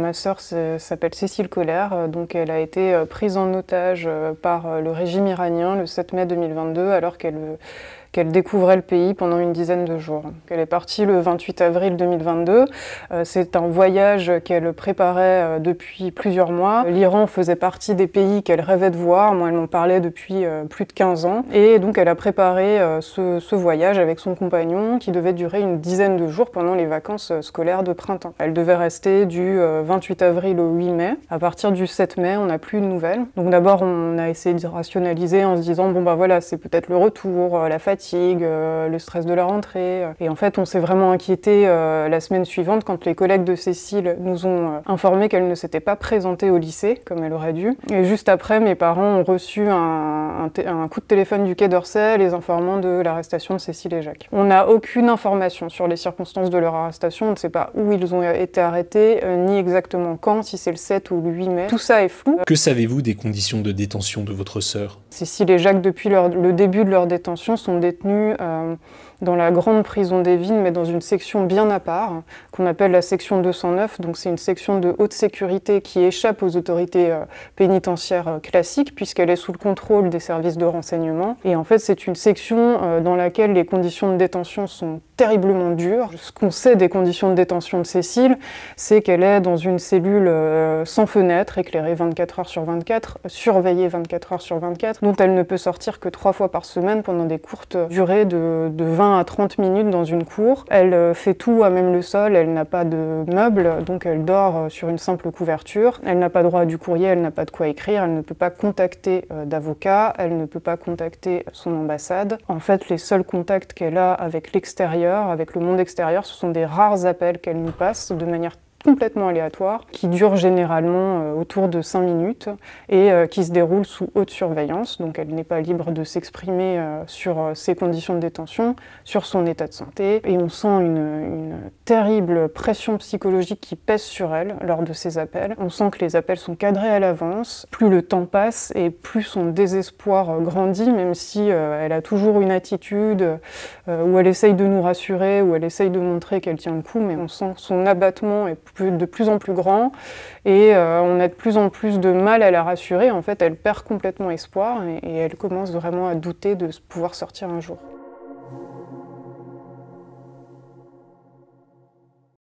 ma sœur s'appelle Cécile Colère, donc elle a été prise en otage par le régime iranien le 7 mai 2022 alors qu'elle découvrait le pays pendant une dizaine de jours. Elle est partie le 28 avril 2022. C'est un voyage qu'elle préparait depuis plusieurs mois. L'Iran faisait partie des pays qu'elle rêvait de voir. Moi, elle m'en parlait depuis plus de 15 ans. Et donc, elle a préparé ce voyage avec son compagnon qui devait durer une dizaine de jours pendant les vacances scolaires de printemps. Elle devait rester du 28 avril au 8 mai. À partir du 7 mai, on n'a plus de nouvelles. Donc d'abord, on a essayé de rationaliser en se disant, bon bah voilà, c'est peut-être le retour, la fatigue, le stress de la rentrée. Et en fait, on s'est vraiment inquiété la semaine suivante quand les collègues de Cécile nous ont informé qu'elle ne s'était pas présentée au lycée, comme elle aurait dû. Et juste après, mes parents ont reçu un coup de téléphone du Quai d'Orsay les informant de l'arrestation de Cécile et Jacques. On n'a aucune information sur les circonstances de leur arrestation. On ne sait pas où ils ont été arrêtés, ni exactement quand, si c'est le 7 ou le 8 mai. Tout ça est flou. Que savez-vous des conditions de détention de votre sœur? Cécile et Jacques, depuis le début de leur détention, sont détenus dans la grande prison des Vignes, mais dans une section bien à part, qu'on appelle la section 209. Donc c'est une section de haute sécurité qui échappe aux autorités pénitentiaires classiques, puisqu'elle est sous le contrôle des services de renseignement. Et en fait, c'est une section dans laquelle les conditions de détention sont terriblement dures. Ce qu'on sait des conditions de détention de Cécile, c'est qu'elle est dans une cellule sans fenêtre, éclairée 24 heures sur 24, surveillée 24 heures sur 24, dont elle ne peut sortir que 3 fois par semaine pendant des courtes durées de 20 à 30 minutes dans une cour. Elle fait tout à même le sol, elle n'a pas de meubles, donc elle dort sur une simple couverture. Elle n'a pas droit à du courrier, elle n'a pas de quoi écrire, elle ne peut pas contacter d'avocat, elle ne peut pas contacter son ambassade. En fait, les seuls contacts qu'elle a avec l'extérieur, avec le monde extérieur, ce sont des rares appels qu'elle nous passe de manière complètement aléatoire, qui dure généralement autour de 5 minutes et qui se déroule sous haute surveillance. Donc elle n'est pas libre de s'exprimer sur ses conditions de détention, sur son état de santé. Et on sent une terrible pression psychologique qui pèse sur elle lors de ces appels. On sent que les appels sont cadrés à l'avance. Plus le temps passe et plus son désespoir grandit, même si elle a toujours une attitude où elle essaye de nous rassurer, où elle essaye de montrer qu'elle tient le coup, mais on sent que son abattement est de plus en plus grand et on a de plus en plus de mal à la rassurer. En fait, elle perd complètement espoir et elle commence vraiment à douter de pouvoir sortir un jour.